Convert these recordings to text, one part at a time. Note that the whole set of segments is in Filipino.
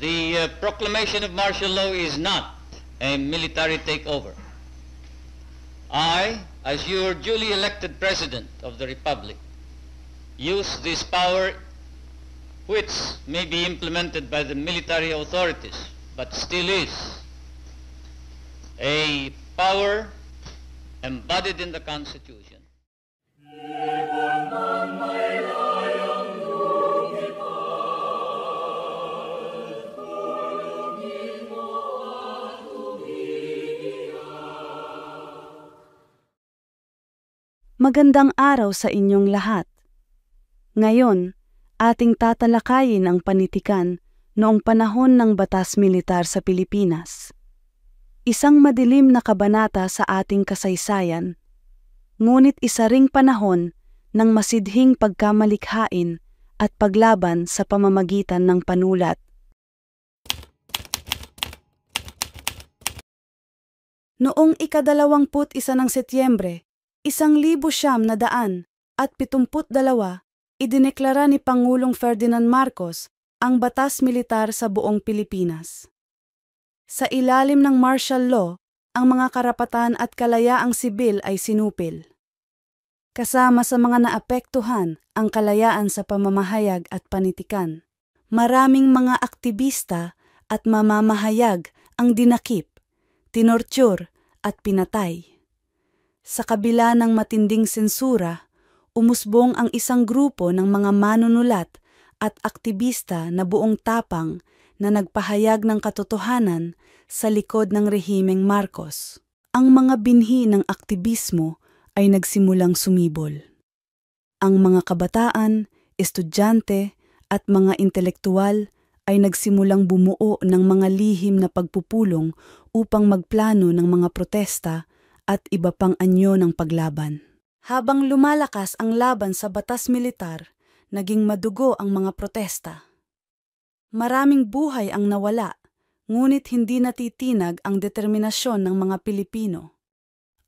The proclamation of martial law is not a military takeover. I, as your duly elected President of the Republic, use this power which may be implemented by the military authorities, but still is a power embodied in the Constitution. Magandang araw sa inyong lahat. Ngayon, ating tatalakayin ang panitikan noong panahon ng Batas Militar sa Pilipinas. Isang madilim na kabanata sa ating kasaysayan, ngunit isa ring panahon ng masidhing pagkamalikhain at paglaban sa pamamagitan ng panulat. Noong ika-21 ng Setyembre, 1972, idineklara ni Pangulong Ferdinand Marcos ang Batas Militar sa buong Pilipinas. Sa ilalim ng martial law, ang mga karapatan at kalayaang sibil ay sinupil. Kasama sa mga naapektuhan ang kalayaan sa pamamahayag at panitikan. Maraming mga aktivista at mamamahayag ang dinakip, tinortyur at pinatay. Sa kabila ng matinding sensura, umusbong ang isang grupo ng mga manunulat at aktivista na buong tapang na nagpahayag ng katotohanan sa likod ng rehimeng Marcos. Ang mga binhi ng aktivismo ay nagsimulang sumibol. Ang mga kabataan, estudyante at mga intelektual ay nagsimulang bumuo ng mga lihim na pagpupulong upang magplano ng mga protesta at iba pang anyo ng paglaban. Habang lumalakas ang laban sa batas militar, naging madugo ang mga protesta. Maraming buhay ang nawala, ngunit hindi natitinag ang determinasyon ng mga Pilipino.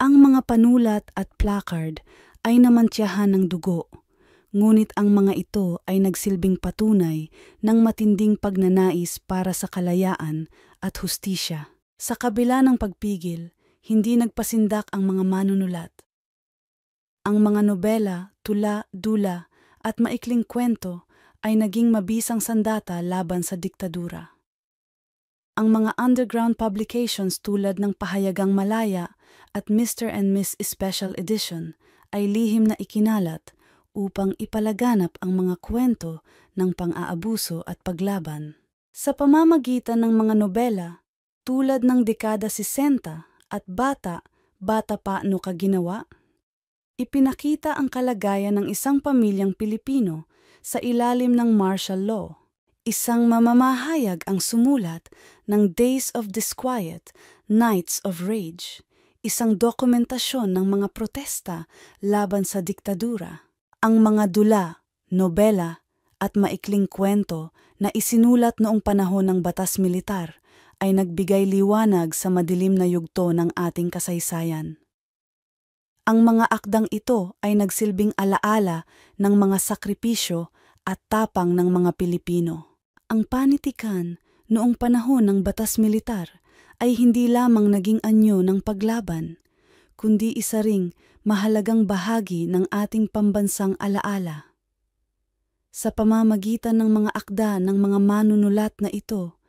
Ang mga panulat at placard ay namantyahan ng dugo, ngunit ang mga ito ay nagsilbing patunay ng matinding pagnanais para sa kalayaan at hustisya. Sa kabila ng pagpigil, hindi nagpasindak ang mga manunulat. Ang mga nobela, tula, dula at maikling kwento ay naging mabisang sandata laban sa diktadura. Ang mga underground publications tulad ng Pahayagang Malaya at Mr. and Miss Special Edition ay lihim na ikinalat upang ipalaganap ang mga kwento ng pang-aabuso at paglaban. Sa pamamagitan ng mga nobela, tulad ng dekada 60 at Bata Pa No Ka Ginawa, ipinakita ang kalagayan ng isang pamilyang Pilipino sa ilalim ng martial law. Isang mamamahayag ang sumulat ng Days of Disquiet, Nights of Rage, isang dokumentasyon ng mga protesta laban sa diktadura. Ang mga dula, nobela at maikling kwento na isinulat noong panahon ng Batas Militar ay nagbigay liwanag sa madilim na yugto ng ating kasaysayan. Ang mga akdang ito ay nagsilbing alaala ng mga sakripisyo at tapang ng mga Pilipino. Ang panitikan noong panahon ng Batas Militar ay hindi lamang naging anyo ng paglaban, kundi isa ring mahalagang bahagi ng ating pambansang alaala. Sa pamamagitan ng mga akda ng mga manunulat na ito,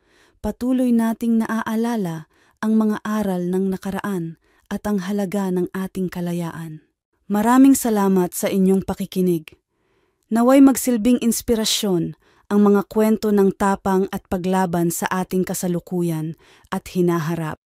patuloy nating naaalala ang mga aral ng nakaraan at ang halaga ng ating kalayaan. Maraming salamat sa inyong pakikinig. Naway magsilbing inspirasyon ang mga kwento ng tapang at paglaban sa ating kasalukuyan at hinaharap.